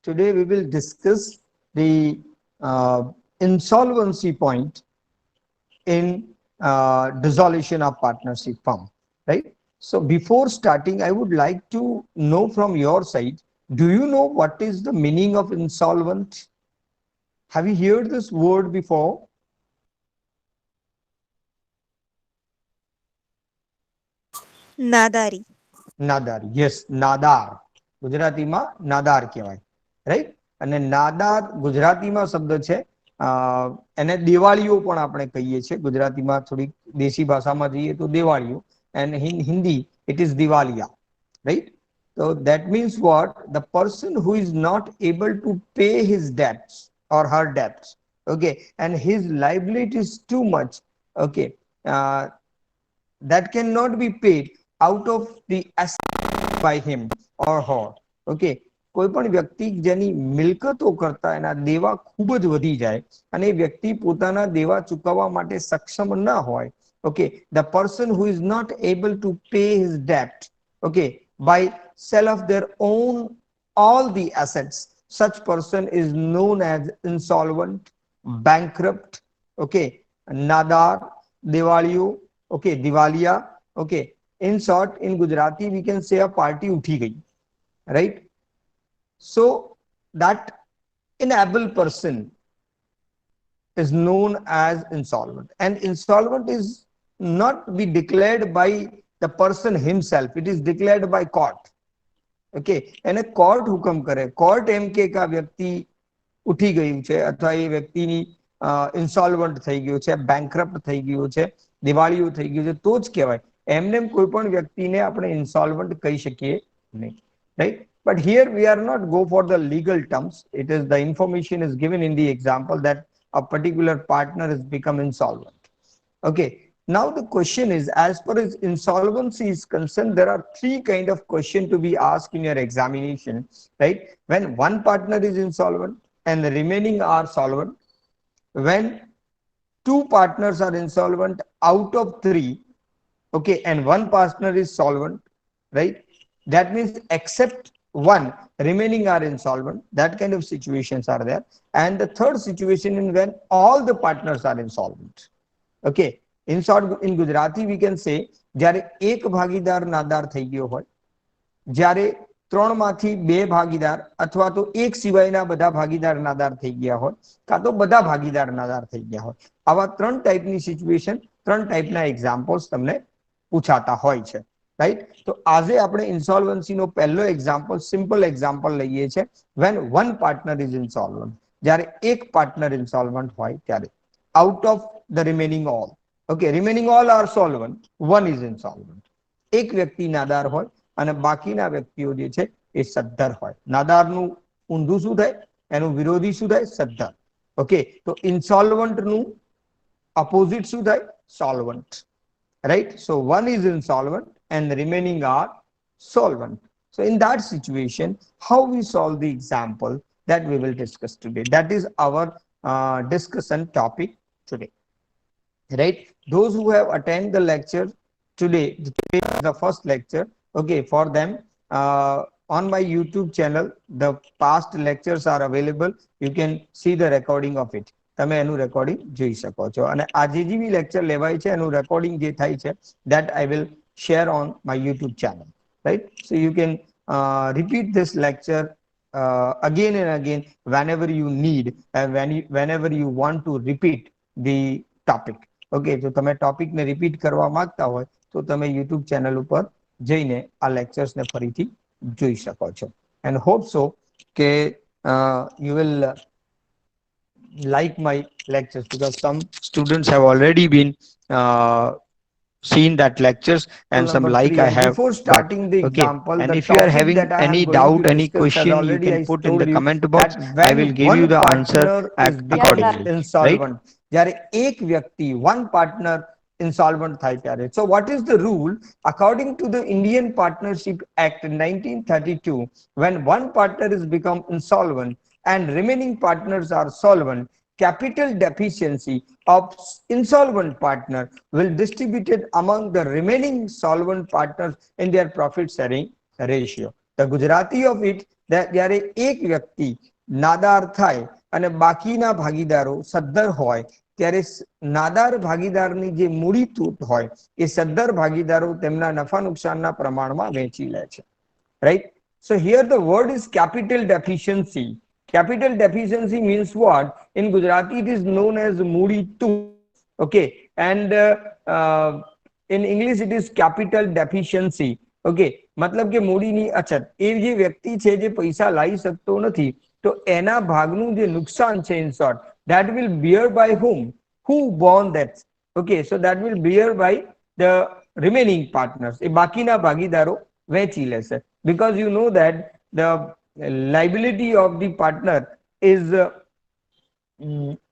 Today we will discuss the insolvency point in dissolution of partnership firm, right? So before starting, I would like to know from your side, do you know what is the meaning of insolvent? Have you heard this word before? નાદારી. નાદાર, yes, નાદાર ગુજરાતીમાં નાદાર કહેવાય, right. અને નાદાર ગુજરાતીમાં શબ્દ છે, એને દિવાળીઓ પણ આપણે કહીએ છીએ ગુજરાતીમાં. થોડીક દેશી ભાષામાં જઈએ તો દિવાળીઓ, and in Hindi it is Diwaliya, right? So that means what? The person who is not able to pay his debts or her debts, okay, and his liability is too much, okay, that cannot be paid out of the asset by him or her, okay. કોઈ પણ વ્યક્તિ જેની મિલકતો કરતા એના દેવા ખૂબ જ વધી જાય અને એ વ્યક્તિ પોતાના દેવા ચૂકવવા માટે સક્ષમ ન હોય, okay, the person who is not able to pay his debt, okay, by sell of their own all the assets, such person is known as insolvent, bankrupt, okay, nadar, diwaliyo, okay, diwaliya, okay. In short, in Gujarati we can say a party uthi gayi, right? So that inable person is known as insolvent, and insolvent is not be declared by the person himself, it is declared by court, okay. એને court હુકમ કરે, court એમ કે આ વ્યક્તિ ઉઠી ગયું છે અથવા એ વ્યક્તિની ઇન્સોલ્વન્ટ થઈ ગયું છે, બેંકરપ્ટ થઈ ગયું છે, દિવાળીઓ થઈ ગયું છે, તો જ કહેવાય. એમને કોઈ પણ વ્યક્તિને આપણે ઇન્સોલ્વન્ટ કહી શકીએ નહીં, right? But here we are not go for the legal terms. It is the information is given in the example that a particular partner has become insolvent, okay. Now the question is, as far as insolvency is concerned, there are three kind of question to be asked in your examination, right? When one partner is insolvent and the remaining are solvent, when two partners are insolvent out of three, okay, and one partner is solvent, right? That means except one, remaining are insolvent. That kind of situations are there. And the third situation in when all the partners are insolvent, okay. In short, in Gujarati we can say, જ્યારે એક ભાગીદાર નાદાર થઈ ગયો હોય, જ્યારે ત્રણમાંથી બે ભાગીદાર અથવા તો એક સિવાયના બધા ભાગીદાર નાદાર થઈ ગયા હોય, કાં તો બધા ભાગીદાર નાદાર થઈ ગયા હોય. આવા ત્રણ ટાઈપની સિચ્યુએશન, ત્રણ ટાઈપના એક્ઝામ્પલ્સ તમને પૂછાતા હોય છે, રાઈટ. તો આજે આપણે ઇન્સોલ્વન્સીનો પહેલો એક્ઝામ્પલ, સિમ્પલ એક્ઝામ્પલ લઈએ છે. વેન વન પાર્ટનર ઇઝ ઇન્સોલ્વન્ટ, જ્યારે એક પાર્ટનર ઇન્સોલ્વન્ટ હોય ત્યારે, out of the remaining all, okay, remaining all are solvent, one is insolvent. એક વ્યક્તિ નાદાર હોય અને બાકીના વ્યક્તિઓ જે છે એ સદ્ધર હોય. નાદારનું ઊંધું શું થાય? એનું વિરોધી શું થાય? સદ્ધર, ઓકે. તો ઇન્સોલ્વન્ટ નું opposite શું થાય? solvent, right? So one is insolvent and the remaining are solvent. So in that situation, how we solve the example, that we will discuss today. That is our discussion topic today, right? Those who have attended the lecture today, the first lecture, okay, for them, on my YouTube channel the past lectures are available. You can see the recording of it. તમે એનું recording જોઈ શકો છો. અને આજે જે બી lecture લેવાય છે એનું રેકોર્ડિંગ જે થાય છે, that I will share on my YouTube channel, right? So you can repeat this lecture again and again whenever you need, and whenever you want to repeat the topic, okay. જો તમે ટોપિકને repeat કરવા માંગતા હોય તો તમે YouTube channel ઉપર જઈને આ લેક્ચર્સને ફરીથી જોઈ શકો છો. એન્ડ હોપ સો કે you will like my lectures, because some students have already been seen that lectures, and some like I have. Before starting the example, and if you are having any doubt, any question, you can put in the comment box. I will give you the answer accordingly, insolvent, જ્યારે એક વ્યક્તિ, one partner insolvent થાય ત્યારે. So what is the rule? According to the Indian Partnership Act 1932, when one partner is become insolvent and remaining partners are solvent, capital deficiency of insolvent partner will distributed among the remaining solvent partners in their profit sharing ratio. The Gujarati of it that જ્યારે એક વ્યક્તિ નાદાર થાય અને બાકીના ભાગીદારો સદ્ધર હોય ત્યારે નાદાર ભાગીદારની જે મૂડી તૂટ હોય એ સદ્ધર ભાગીદારો તેમના નફા નુકસાનના પ્રમાણમાં વહેંચી લે છે. Right? So here the word is capital deficiency. Capital deficiency means what? In Gujarati it is known as moody tooth. Okay, and in English it is capital deficiency. Okay, मतलब કે મૂડીની અછત. એ જે વ્યક્તિ છે જે પૈસા લાવી શકતો નથી તો એના ભાગનું જે નુકસાન છે in short, that will bear by whom? Who borne that? Okay, so that will bear by the remaining partners. એ બાકીના ભાગીદારો વહેંચી લેશે. Because you know that the liability of the partner is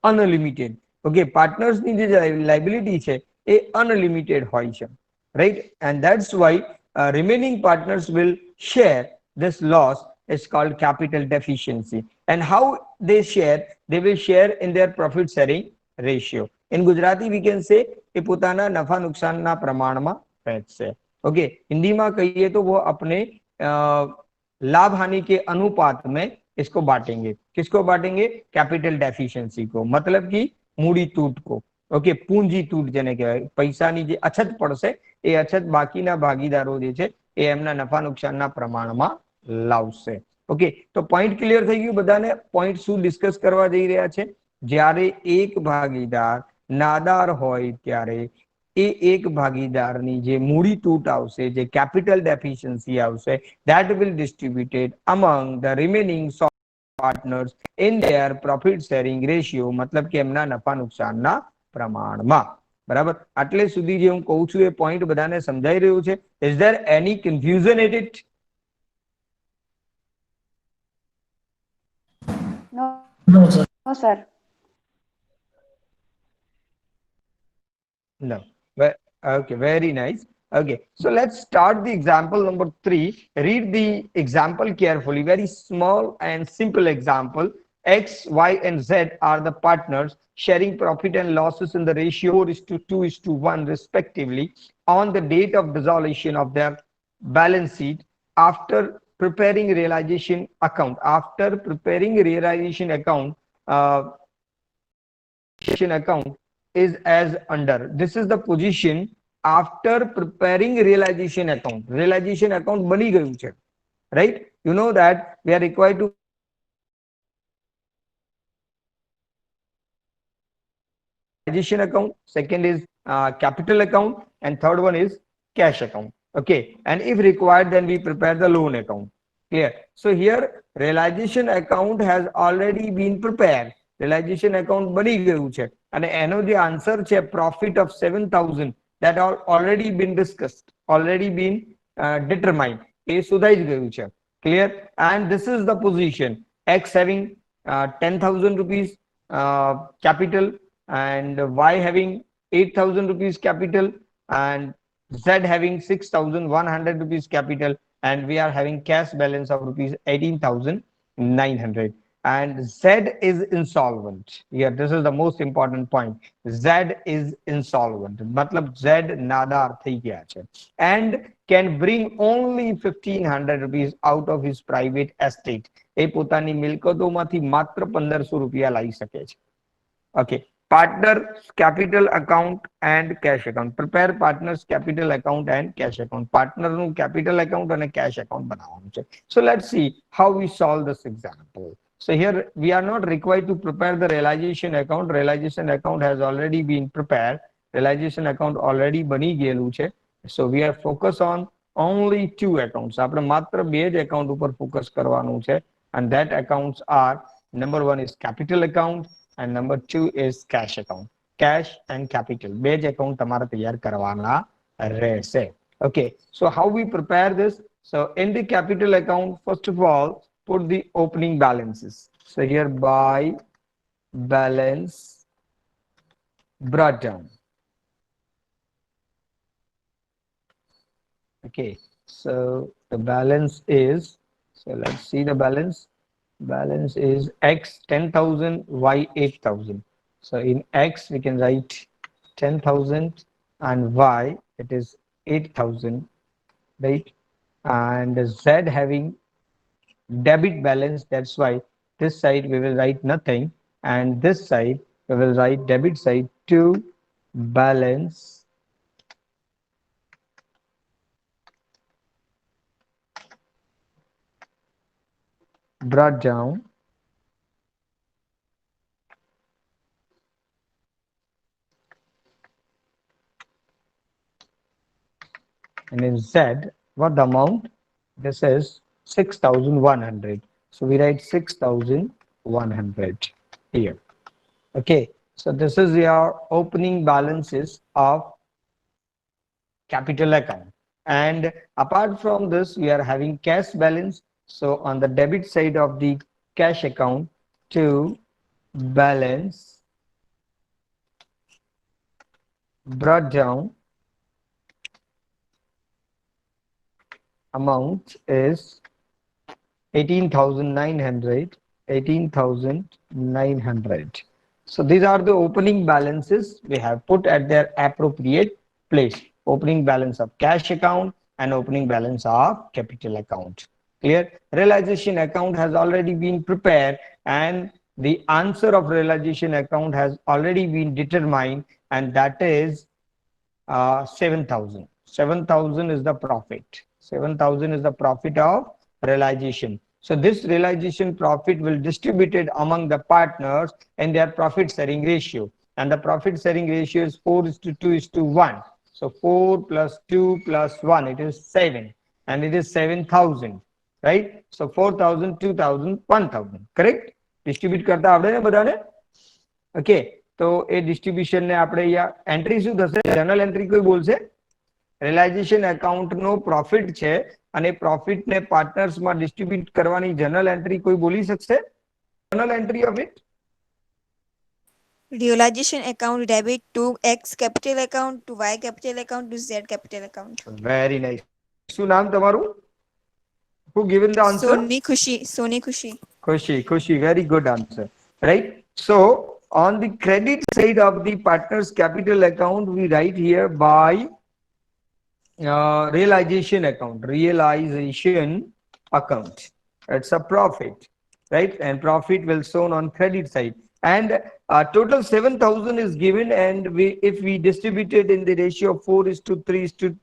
unlimited. Okay, partners ની જે liability છે એ unlimited હોય છે, right? And that's why remaining partners will share this loss. Is called capital deficiency. And how they share? They will share in their profit sharing ratio. In Gujarati we can say એ પોતાના નફા નુકસાનના પ્રમાણમાં વહેંચશે. Okay, હિન્દીમાં કહીએ તો वो अपने लाभ हानि के अनुपात में इसको बांटेंगे. किसको बांटेंगे? कैपिटल डेफिशिएंसी को, मतलब कि मूडी तूट को. ओके, पूंजी तूट જેને કહેવાય, પૈસાની જે અછત પડશે એ અછત બાકીના ભાગીદારો જે છે એ એમના નફા નુકસાનના પ્રમાણમાં લાવશે. ઓકે, તો પોઈન્ટ ક્લિયર થઈ ગયું બધાને? પોઈન્ટ શું ડિસ્કસ કરવા જઈ રહ્યા છે? જ્યારે એક ભાગીદાર નાદાર હોય ત્યારે એ એક ભાગીદારની જે મૂડી તૂટ આવશે, જે કેપિટલ ડેફિશિયન્સી આવશે, that will distributed among the remaining partners in their profit sharing ratio. मतलब કે એમના નફા નુકસાનના પ્રમાણમાં. બરાબર? આટલે સુધી જે હું કહું છું એ પોઈન્ટ બધાને સમજાઈ રહ્યું છે? Is there any confusion in it? No, no, sir. No. Okay, very nice. Okay, so let's start the example number 3. Read the example carefully. Very small and simple example. X, Y, and Z are the partners sharing profit and losses in the ratio 4:2:1 respectively on the date of dissolution of their balance sheet after preparing realization account. After preparing realization account, is as under. This is the position after preparing realization account. Realization account બની ગયું છે, right? You know that we are required to realization account, second is capital account, and third one is cash account. Okay, and if required then we prepare the loan account. Clear? So here realization account has already been prepared. Realization account બની ગયું છે અને એનો જે answer છે profit of 7,000, that already been discussed, already been determined. એ શોધાઈ જ ગયું છે. Clear? And this is the position. X having 10,000 rupees capital, and Y having 8,000 rupees capital, and Z having 6,100 rupees capital, and we are having cash balance of rupees 18,900. And Z is insolvent. Here, this is the most important point. Z is insolvent. मतलब Z नादार થઈ ગયા છે. And can bring only 1,500 rupees out of his private estate. એ પોતાની મિલકતોમાંથી માત્ર 1,500 રૂપિયા લાવી શકે છે. Okay. Partner capital account and cash account. Prepare partners capital account and cash account. Partner નું capital account and cash account બનાવવાનું છે. So let's see how we solve this example. So here we are not required to prepare the realization account. Realization account has already been prepared. Realization account already બની ગયેલું છે. So we are focused on only two accounts. આપણે માત્ર બે જ account ઉપર focus કરવાનું છે. And that accounts are, number one is capital account and number two is cash account. Cash and capital. બે જ account તમારે તૈયાર કરવાના રહેશે. Okay, so how we prepare this? So in the capital account, first of all, put the opening balances. So here by balance brought down. Okay, so the balance is, so let's see the balance. Balance is X 10,000, Y 8,000. So in X we can write 10,000 and Y it is 8,000, right? And Z having debit balance. That's why this side we will write nothing, and this side we will write debit side to balance brought down and in Z, what the amount? This is 6,100. So we write 6,100 here. Okay, so this is your opening balances of capital account. And apart from this, we are having cash balance. So on the debit side of the cash account, to balance brought down amount is 18,900, 18,900. So these are the opening balances we have put at their appropriate place. Opening balance of cash account and opening balance of capital account. Clear? Realization account has already been prepared, and the answer of realization account has already been determined, and that is 7,000. 7,000 is the profit. 7,000 is the profit of realization. So this realization profit will distributed among the partners in their profit sharing ratio. And the profit sharing ratio is 4 is to 2 is to 1. So 4 plus 2 plus 1, it is 7. And it is 7,000. Right? So 4,000, 2,000, 1,000. Correct? Distribute કરતા આવડે ને બધાને? Okay, તો એ distribution ને આપણે અહીંયા entry શું થશે? જનરલ એન્ટ્રી કોઈ બોલશે? રિલાઇઝેશન એકાઉન્ટ નો પ્રોફિટ છે અને પ્રોફિટ ને પાર્ટનર્સ માં ડિસ્ટ્રીબ્યુટ કરવાની જનરલ એન્ટ્રી કોઈ બોલી શકશે? General entry of it Realization account debit to X capital account to Y capital account to Z capital account. Very nice. શું નામ તમારું? Who given the answer? Soni Khushi. Soni Khushi. Khushi. Khushi. Very good answer. Right? So on the credit side of the partners capital account, we write here by realization account. Realization account. It's a profit, right? And profit will shown on credit side. And total 7,000 is given, and if we distribute it in the ratio of 4 is to 3 is to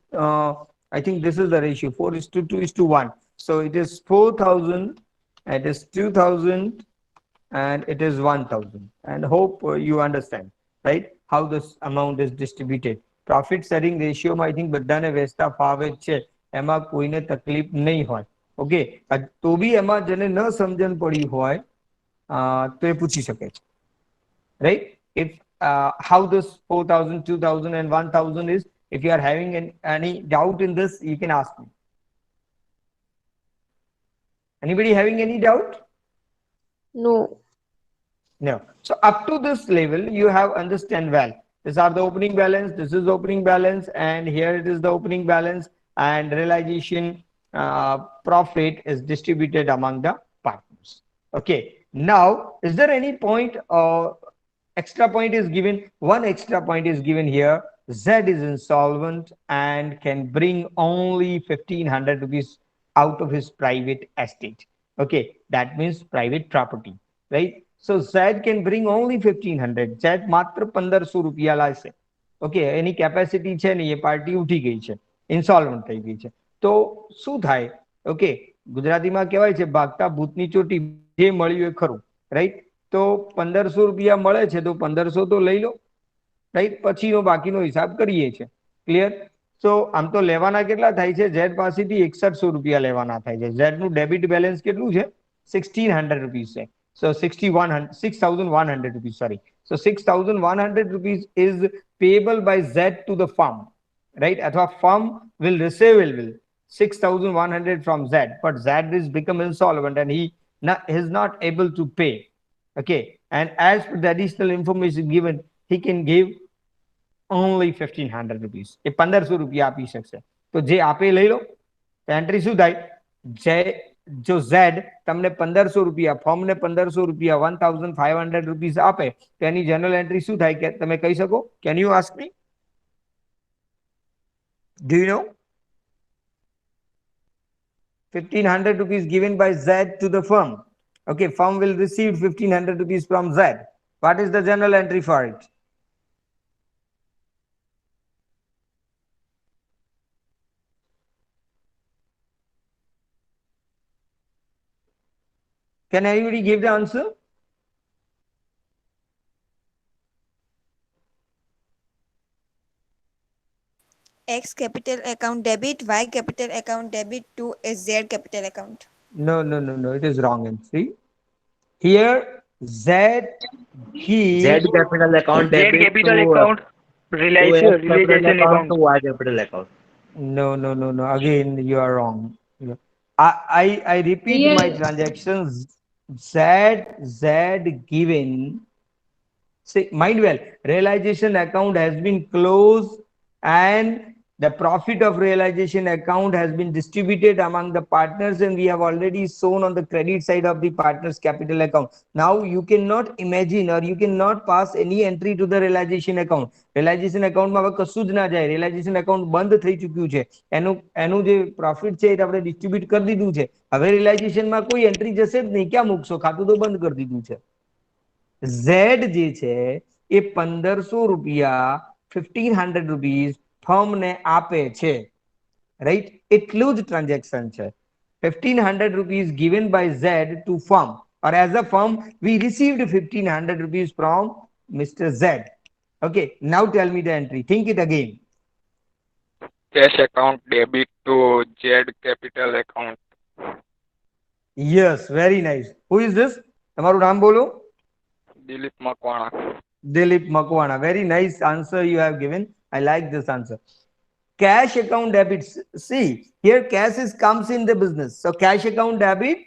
I think this is the ratio, 4 is to 2 is to 1. So it is 4,000, it is 2,000, and it is 1,000. And hope you understand, right? How this amount is distributed. Profit sharing ratio માં I think બધાને વેચતા ફાવે છે, એમાં કોઈને તકલીફ નહીં હોય. ઓકે, તો બી એમાં જેને ન સમજણ પડી હોય તો એ પૂછી શકે છે. Right? If how this 4,000, 2,000 and 1,000 is, if you are having any doubt in this, you can ask me. Anybody having any doubt? No. No. So up to this level, you have understand well. These are the opening balance. This is opening balance, and here it is the opening balance, and realization profit is distributed among the partners. Okay. Now, is there any point or extra point is given? One extra point is given here. Z is insolvent and can bring only 1,500 rupees out of his private estate. Okay, that means private property, right? So Z can bring only 1,500. Z માત્ર 1,500 રૂપિયા લાવશે. Okay, એની capacity છે ને, એ party ઉઠી ગઈ છે, ઇન્સોલ્વન્ટ થઈ ગઈ છે. તો શું થાય? ઓકે, ગુજરાતીમાં કહેવાય છે ભાગતા ભૂતની ચોટી, જે મળ્યું એ ખરું, રાઈટ? તો 1,500 રૂપિયા મળે છે તો 1,500 તો લઈ લો, રાઈટ? પછીનો બાકીનો હિસાબ કરીએ છે. ક્લિયર? તો આમ તો લેવાના કેટલા થાય છે? ઝેડ પાસેથી 6100 રૂપિયા લેવાના થાય છે. ઝેડ નું ડેબિટ બેલેન્સ કેટલું છે? 1,600 રૂપીસ છે. So 6,100 rupees, sorry. So 6,100 rupees is payable by Z to the firm, right? Athwa firm will receive 6,100 from Z, but Z is become insolvent and he is not able to pay. Okay, and as per the additional information given, he can give only 1,500 rupees. એ 1,500 રૂપિયા આપી શકશે. તો જે આપે લઈ લો. Entry શું થાય? જો Z તમને 1,500 રૂપિયા, ફર્મ ને 1,500 રૂપિયા, 1,500 રૂપીસ આપે, તો એની જનરલ એન્ટ્રી શું થાય? કે તમે કહી શકો? Can you ask me? Do you know? 1500 rupees given by Z to the firm. Okay, firm will receive 1500 rupees from Z. What is the journal entry for it? Can anybody give the answer? X capital account debit, Y capital account debit to a Z capital account. No, no, no, no. It is wrong entry. Here, Z Z gives. capital account Z debit capital to account, X capital realization account account. to Y capital account. No, no, no, no. Again, you are wrong. I repeat my transactions. Z given. See, mind well, realization account has been closed and the profit of realization account has been distributed among the partners, and we have already shown on the credit side of the partners capital account. Now you cannot imagine or you cannot pass any entry to the realization account. Realization account માં હવે કશું જ ના જાય. Realization account બંધ થઈ ચૂક્યું છે. એનું જે પ્રોફિટ છે એ આપણે ડિસ્ટ્રીબ્યુટ કરી દીધું છે. હવે realization માં કોઈ એન્ટ્રી જશે જ નહીં. ક્યાં મૂકશો? ખાતું તો બંધ કરી દીધું છે. Z જે છે એ 1500 રૂપિયા 1500 rupees ફર્મ ને આપે છે, રાઈટ? એટલું જ ટ્રાન્ઝેક્શન છે. 1500 rupees given by Z to firm, or as a firm we received 1500 rupees from Mr. Z. Okay, now tell me the entry. Think it again. Cash account debit to Z capital account. Yes, very nice. Who is this? તમારું નામ બોલો. Dilip Makwana. Dilip Makwana. Very nice answer you have given. I like this answer. Cash account debits. See, here cash comes in the business. So cash account debit,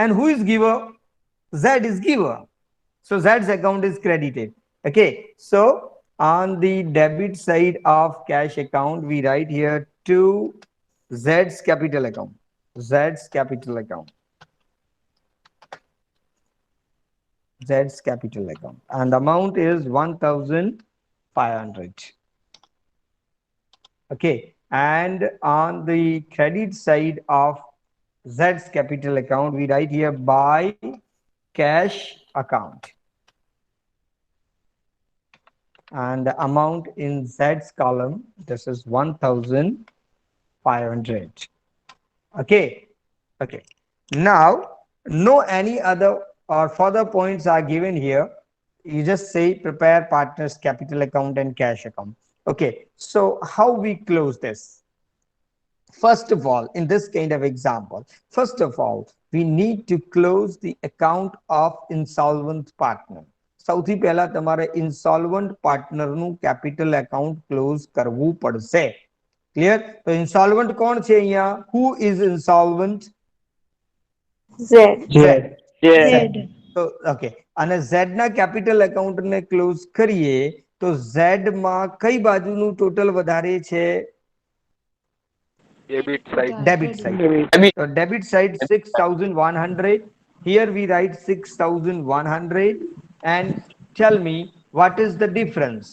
and who is giver? Z is giver. So Z's account is credited. Okay. So on the debit side of cash account, we write here to Z's capital account. Z's capital account. Z's capital account, and the amount is 1500. Okay, and on the credit side of Z's capital account, we write here by cash account, and the amount in Z's column, this is 1500. Okay, okay. Now, no any other or further points are given here. You just say prepare partners capital account and cash account. Okay, so how we close this? First of all, in this kind of example, first of all, we need to close the account of insolvent partner. સૌથી પહેલા તમારે insolvent partner નું capital account close કરવું પડશે. Clear? તો insolvent કોણ છે અહીંયા? Who is insolvent? Z. તો ઓકે, અને Z ના કેપિટલ એકાઉન્ટ ને ક્લોઝ કરીએ તો Z માં કઈ બાજુનું ટોટલ વધારે છે? Debit side. Debit side. So debit side 6100. Here we write 6100, and tell me what is the difference?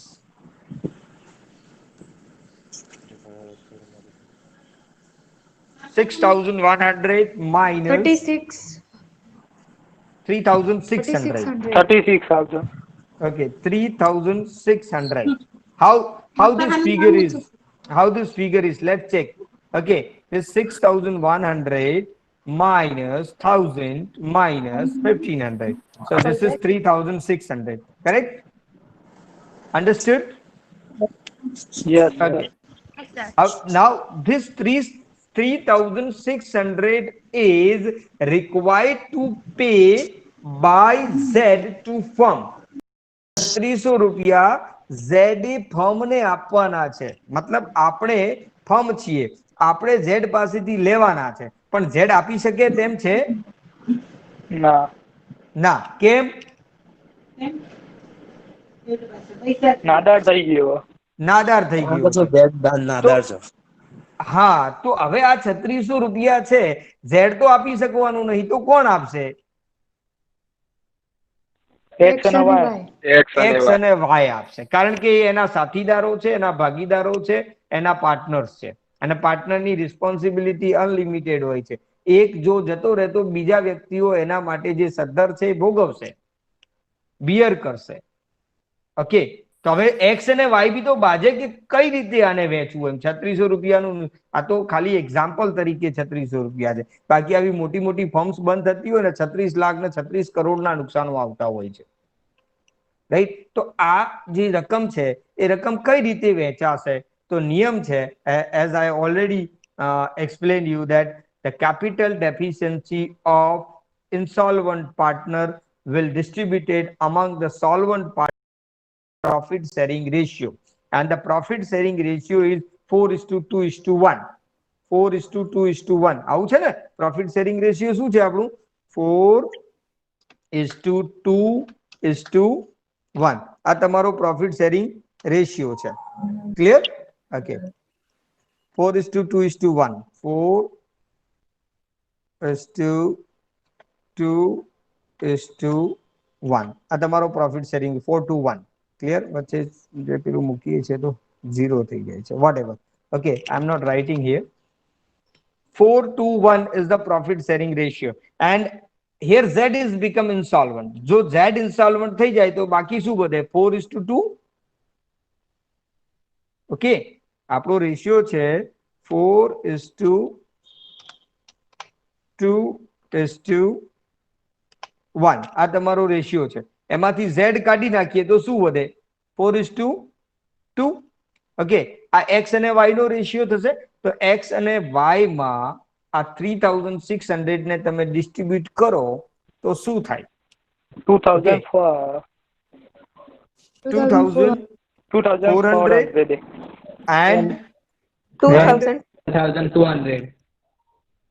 $6,100 minus 36. 3,600. 36,000. Okay, 3,600. How this figure is? How this figure is? Let's check. Okay, this 6,100 minus 1,000 minus 1,500. So this is 3,600. Correct? Understood? Yes. Okay. Now this 3,600 is required to pay by Z to firm. 300 રૂપિયા Z firm ને આપવાના છે. મતલબ આપણે firm છીએ, આપણે Z પાસેથી લેવાના છે, પણ Z આપી શકે તેમ છે? ના. ના. કેમ? નાદાર થઈ ગયો. નાદાર થઈ ગયો છે. હા, તો હવે આ 3600 રૂપિયા છે, Z તો આપી શકવાનું નહીં, તો કોણ આપશે? X અને Y. X અને Y આપશે, કારણ કે એના સાથીદારો છે, એના ભાગીદારો છે, એના પાર્ટનર્સ છે. અને પાર્ટનરની રિસ્પોન્સિબિલિટી અનલિમિટેડ હોય છે. એક જો જતો રહે તો બીજા વ્યક્તિઓ એના માટે જે સદ્ધર છે એ ભોગવશે, બિયર કરશે. ઓકે, તો હવે એક્સ અને વાય બી તો બાજે કે કઈ રીતે આને વેચવું એમ. 3600 રૂપિયાનું આ તો ખાલી એક્ઝામ્પલ તરીકે 3600 રૂપિયા છે. બાકી આવી મોટી મોટી ફર્મ્સ બંધ થતી હોય ને 36 લાખ ને 36 કરોડના નુકસાનો આવતા હોય છે, રાઈટ? તો આ જે રકમ છે એ રકમ કઈ રીતે વેચાશે? તો નિયમ છે, as I already explained you that the capital deficiency of insolvent partner will distributed among the solvent partner profit sharing ratio, and the profit sharing ratio is 4:2:1. 4:2:1 આવું છે ને. પ્રોફિટ શેરિંગ રેશિયો શું છે આપણું? 4:2:1. આ તમારો પ્રોફિટ શેરિંગ રેશિયો છે. Clear? Okay, 4:2:1. 4:2:1 આ તમારો પ્રોફિટ શેરિંગ 4:1. ક્લિયર? વચ્ચે જે પેલું મૂકીએ છે તો 0 થઈ જાય છે, whatever. Okay, I'm not writing here. 4:1 is the profit sharing ratio, and here Z is become insolvent. જો Z insolvent થઈ જાય તો બાકી શું વધે? 4:2. ઓકે, આપણો રેશિયો છે 4:2:1. આ તમારો રેશિયો છે. એમાંથી Z કાઢી નાખીએ તો શું વધે? 4:2. ઓકે, આ X અને Y નો રેશિયો થશે. તો X અને Y માં આ 3600 ને તમે ડિસ્ટ્રીબ્યુટ કરો તો શું થાય? 2400 and 2000. 1200.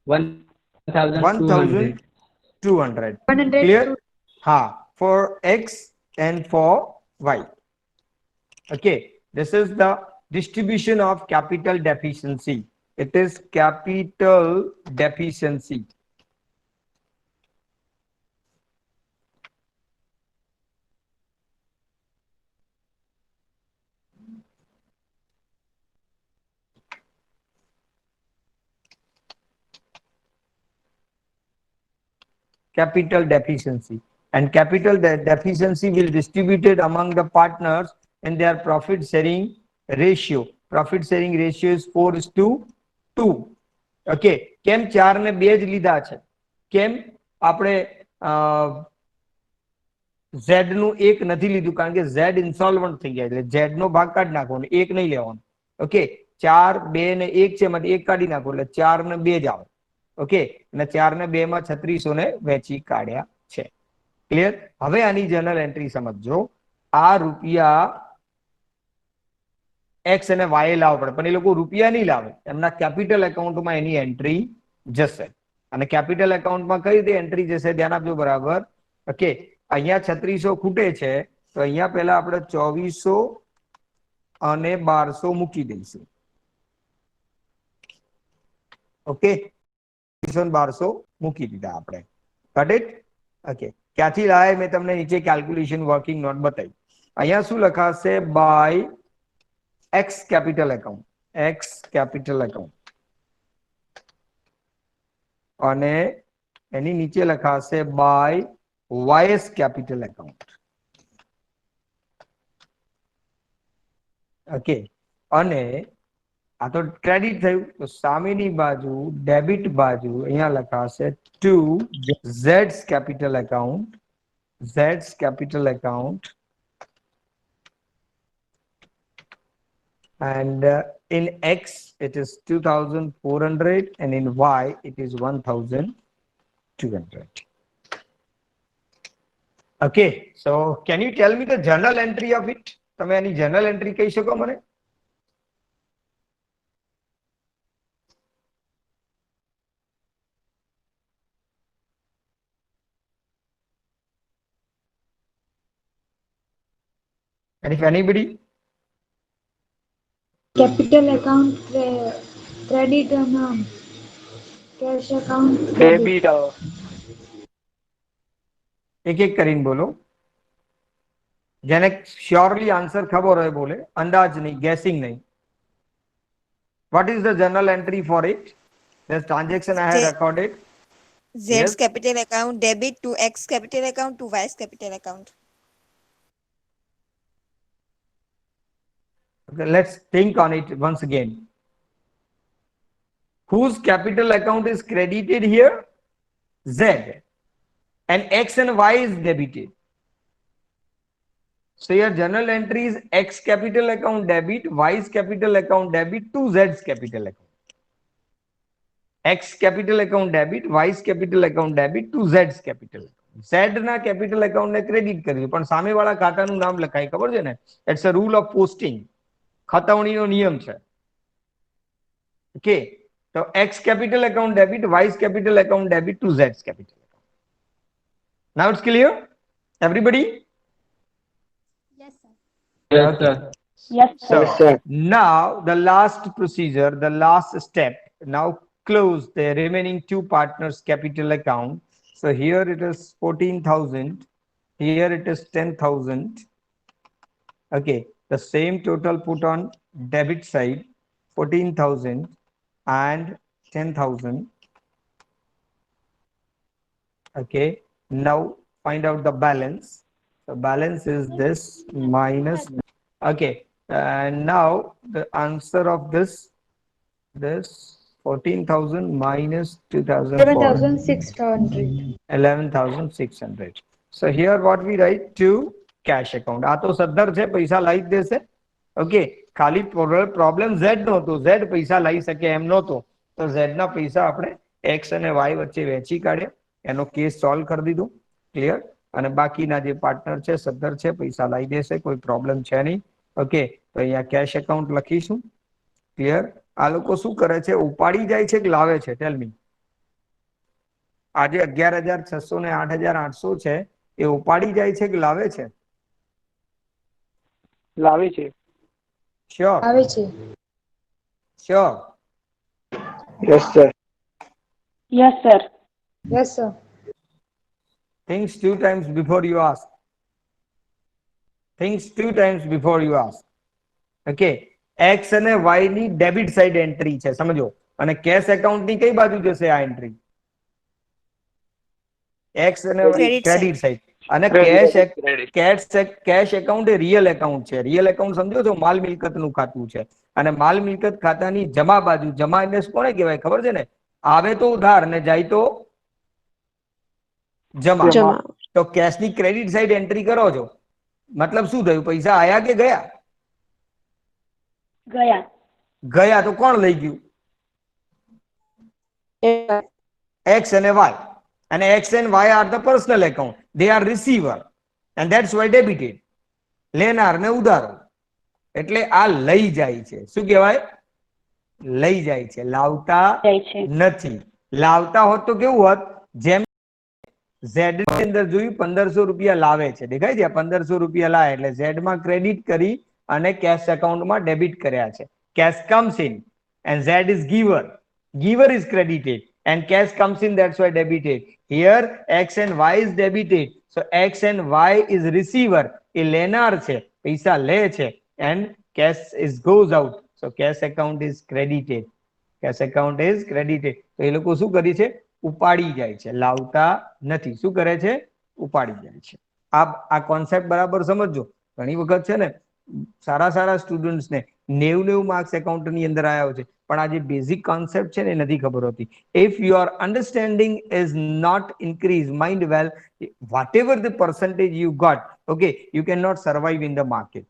1200. 1200. Clear? Ha, for X and for Y. Okay, this is the distribution of capital deficiency. It is capital deficiency. Capital deficiency, and capital deficiency will distributed among the partners in their profit sharing ratio. Profit sharing ratio is 4:2. Okay, કેમ 4 ને 2 જ લીધા છે? કેમ આપણે Z નું 1 નથી લીધું? કારણ કે Z ઇન્સોલ્વન્ટ થઈ ગયા એટલે Z નો ભાગ કાઢી નાખવાનો, 1 નહીં લેવાનો. ઓકે, 4, 2 ને 1 છે, એમાંથી 1 કાઢી નાખો એટલે 4 ને 2 જ આવે. ઓકે, અને 4 ને 2 માં 3600 ને વેચી કાઢ્યા છે. ક્લિયર? હવે આની જર્નલ એન્ટ્રી સમજો. આ રૂપિયા X અને Y લાવવા પડે, પણ એ લોકો રૂપિયા નહીં લાવે, એમના કેપિટલ એકાઉન્ટમાં એની એન્ટ્રી જશે. અને કેપિટલ એકાઉન્ટમાં કઈ રીતે એન્ટ્રી જશે? ધ્યાન આપજો બરાબર. ઓકે, અહીંયા 3600 ખૂટે છે તો અહીંયા પહેલા આપણે 2400 અને 1200 મૂકી દઈશું. ઓકે, 1200 મૂકી દીધા આપણે. Got it? ઓકે, ક્યાંથી લાવે મેં તમને નીચે કેલ્ક્યુલેશન વર્કિંગ નોટ બતાવી. અહીંયા શું લખાશે? By X capital account. X capital account. અને એની નીચે લખાશે by YS capital account. Okay, અને આ તો ક્રેડિટ થયું તો સામેની બાજુ ડેબિટ બાજુ અહીંયા લખાશે two Z's capital account. Z's capital account. And in X it is 2400 and in Y it is 1200. Okay, so can you tell me the journal entry of it? તમે આની journal entry કહી શકો મને? And if anybody? Capital account, credit amount, cash account, debit. એક એક કરીને બોલો. જેને શ્યોરલી આન્સર ખબર હોય બોલે, અંદાજ નહીં, ગેસિંગ નહીં. What is the journal entry for it? The transaction I have Z- recorded. Z's Yes. capital account debit to X capital account to Y's capital account. Okay, let's think on it once again. Whose capital account is credited here? Z. And X and Y is debited. So your journal entry is X capital account debit, Y's capital account debit to Z's capital account. X capital account debit, Y's capital account debit to Z's capital account. Z ના capital account ને credit કર્યું પણ સામેવાળા ખાતાનું નામ લખાય ખબર છે ને? It's a rule of posting. ખતવણીનો નિયમ છે. Okay. So X capital account debit, Y's capital account debit to Z's capital account. Now it's clear? Everybody? Yes, sir. Yes, sir. So now the last procedure, the last step. Now close the remaining two partners' capital account. So here it is 14,000. Here it is 10,000. Okay, the same total put on debit side, 14,000 and 10,000. Okay, now find out the balance. The balance is this minus. Okay, and now the answer of this 14,000 minus 2,004. 11,600. 11,600. So here what we write to cash account. આ તો સદ્ધર છે પૈસા લાવી જ દેશે. Okay, ખાલી problem Z નહોતો. Z પૈસા લાવી શકે એમ નહોતો. તો Z ના પૈસા આપણે X અને Y વચ્ચે વહેંચી કાઢ્યા. એનો કેસ સોલ્વ કરી દીધું. ક્લિયર? અને બાકીના જે પાર્ટનર છે સદ્ધર છે પૈસા લાવી દેશે, કોઈ પ્રોબ્લેમ છે નહીં. ઓકે, તો અહીંયા કેશ એકાઉન્ટ લખીશું. ક્લિયર? આ લોકો શું કરે છે? ઉપાડી જાય છે કે લાવે છે? ટેલ મી. આજે 11,600 ને 8,800 છે એ ઉપાડી જાય છે કે લાવે છે? લાવે છે. શ્યોર? આવે છે. Sure? Yes sir. Yes, sir. Yes, sir. Thinks two times before you ask. Thinks two times before you ask. Okay, X અને Y ની ડેબિટ સાઇડ એન્ટ્રી છે સમજો, અને કેશ એકાઉન્ટ ની કઈ બાજુ જશે આ એન્ટ્રી? X અને Credit ક્રેડિટ સાઇડ. અને કેશ એકાઉન્ટ એ રિયલ એકાઉન્ટ છે. રિયલ એકાઉન્ટ સમજો છો? માલ મિલકતનું ખાતું છે. અને માલ મિલકત ખાતાની જમા બાજુ, જમા એટલે કોને કહેવાય ખબર છે ને? આવે તો ઉધાર ને જાય તો જમા. જમા. તો કેશની ક્રેડિટ સાઇડ એન્ટ્રી કરો છો, મતલબ શું થયું? પૈસા આયા કે ગયા? ગયા. ગયા તો કોણ લઈ ગયું? X and Y. And X and Y are the personal account. They are receiver. And that's why debited. લેનાર ને ઉધારો. એટલે આ લઈ જાય છે. શું કહેવાય? લઈ જાય છે. લાવતા જાય છે. નથી. લાવતા હોત તો કેવું હોત? જેમ Z ની અંદર જોયું 1,500 રૂપિયા લાવે છે. દેખાય છે? 1,500 રૂપિયા લાવે એટલે Z માં ક્રેડિટ કરી અને કેશ એકાઉન્ટ માં ડેબિટ કર્યા છે. Cash comes in and Z is giver. Giver is credited and cash comes in, that's why debited. Here X and Y is debited. So X and Y is receiver. એ લેનાર છે, પૈસા લે છે, and cash is goes out. So cash account is credited. Cash account is credited. તો એ લોકો શું કરી છે? ઉપાડી જાય છે, લાવતા નથી. શું કરે છે? ઉપાડી જાય છે. આ કોન્સેપ્ટ બરાબર સમજજો. ઘણી વખત છે ને સારા સ્ટુડન્ટ્સ ને 90 માર્ક્સ એકાઉન્ટ ની અંદર આવ્યા છે, પણ આ જે બેઝિક કોન્સેપ્ટ છે ને નથી ખબર હોતી. If your understanding is not increased, mind well, whatever the percentage you got, okay, you cannot survive in the market.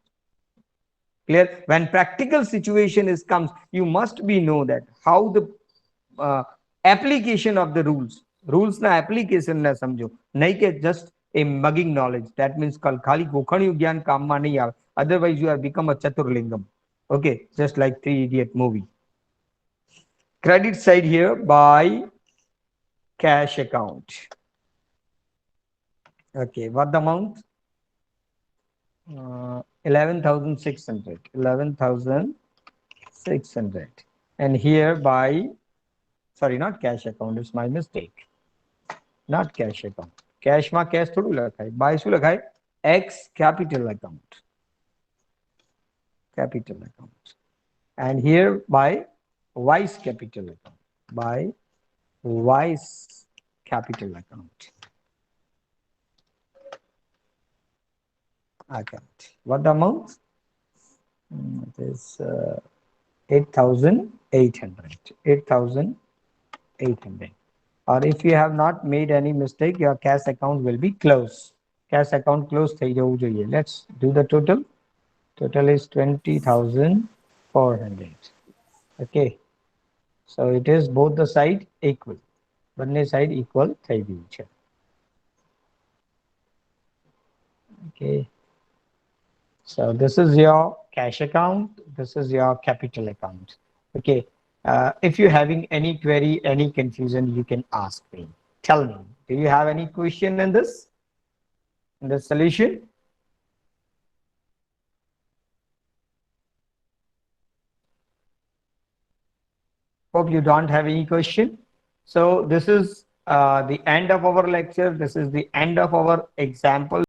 Clear? When practical situation is comes, you must be know that how the application of the rules na application na સમજો, નહીં કે just a mugging knowledge. That means ખાલી ગોખણિયું જ્ઞાન કામમાં નહીં આવે. Otherwise you have become a chaturlingam. Okay, just like Three Idiot movie. Credit side here by cash account. Okay, what the amount? 11,600. 11,600. And here by, sorry, not cash account, it's my mistake. Not cash account. Cash માં cash થોડું લખાય. By શું લખાય? X capital account. Capital account. And here by vice capital account. By vice capital account. Account. What amount? It is 8,800. 8,800. Or if you have not made any mistake, your cash account will be closed. Cash account closed. Let's do the total. Total is 20,400. Okay. So it is both the side equal. બંને side equal થઈ ગયું છે. Okay. So this is your cash account. This is your capital account. Okay. If you're having any query, any confusion, you can ask me. Tell me, do you have any question in this? In the solution? Hope you don't have any question. So this is the end of our lecture. This is the end of our example.